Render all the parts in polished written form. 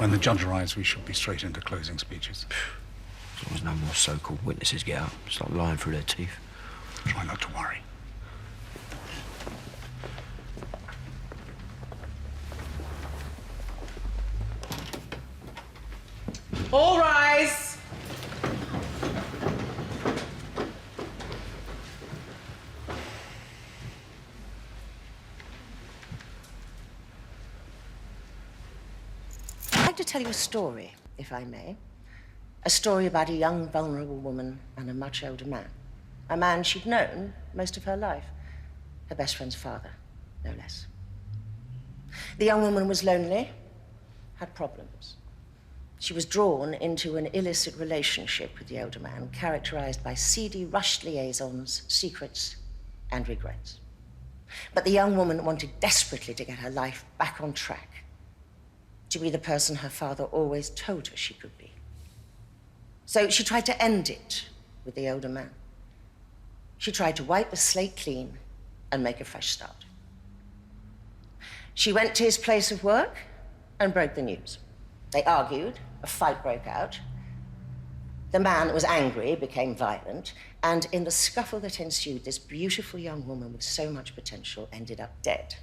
When the judge arrives, we should be straight into closing speeches. As long as no more so-called witnesses get up, it's like lying through their teeth. Try not to worry. All rise. I'd like to tell you a story, if I may. A story about a young, vulnerable woman and a much older man. A man she'd known most of her life. Her best friend's father, no less. The young woman was lonely, had problems. She was drawn into an illicit relationship with the older man, characterized by seedy, rushed liaisons, secrets, and regrets. But the young woman wanted desperately to get her life back on track, to be the person her father always told her she could be. So she tried to end it with the older man. She tried to wipe the slate clean and make a fresh start. She went to his place of work and broke the news. They argued, a fight broke out. The man was angry, became violent, and in the scuffle that ensued, this beautiful young woman with so much potential ended up dead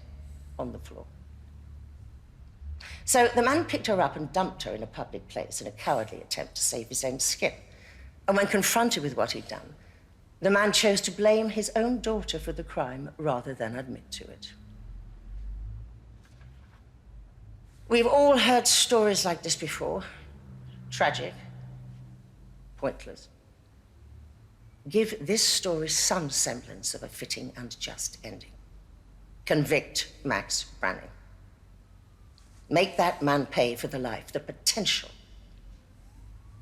on the floor. So the man picked her up and dumped her in a public place in a cowardly attempt to save his own skin. And when confronted with what he'd done, the man chose to blame his own daughter for the crime rather than admit to it. We've all heard stories like this before. Tragic, pointless. Give this story some semblance of a fitting and just ending. Convict Max Branning. Make that man pay for the life, the potential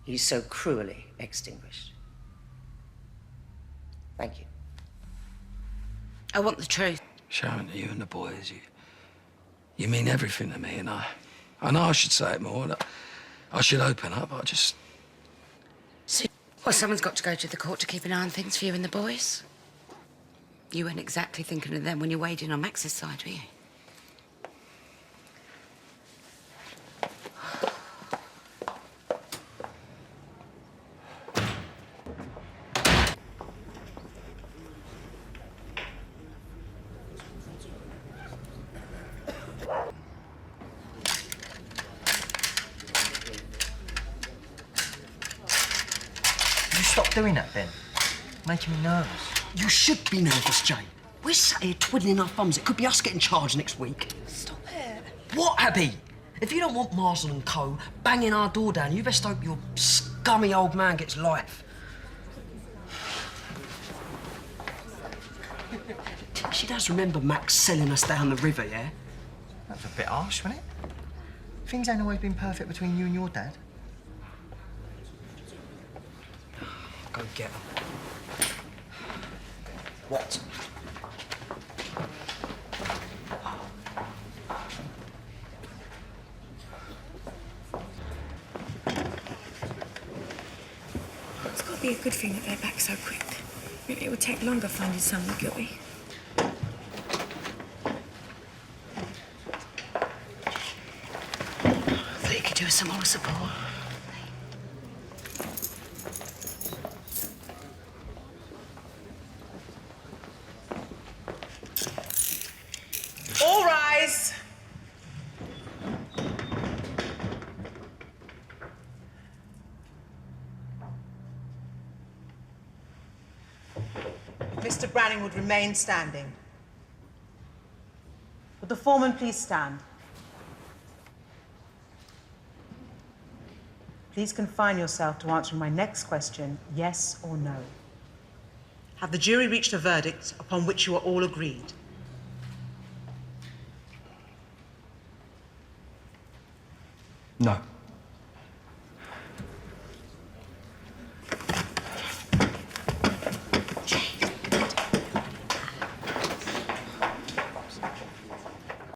he's so cruelly extinguished. Thank you. I want the truth. Sharon, to you and the boys, you mean everything to me, and I know I should say it more, and I should open up, I just... Well, someone's got to go to the court to keep an eye on things for you and the boys. You weren't exactly thinking of them when you weighed in on Max's side, were you? Stop doing that, Ben. Making me nervous. You should be nervous, Jay. We're sat here twiddling our thumbs. It could be us getting charged next week. Stop it. What, Abby? If you don't want Marsden and Co. banging our door down, you best hope your scummy old man gets life. She does remember Max selling us down the river, yeah? That was a bit harsh, wasn't it? Things ain't always been perfect between you and your dad. Go get her. What? It's got to be a good thing that they're back so quick. It would take longer finding someone guilty. I thought you could do with some more support. All rise. Mr. Branning would remain standing. Would the foreman please stand? Please confine yourself to answering my next question, yes or no. Have the jury reached a verdict upon which you are all agreed? No.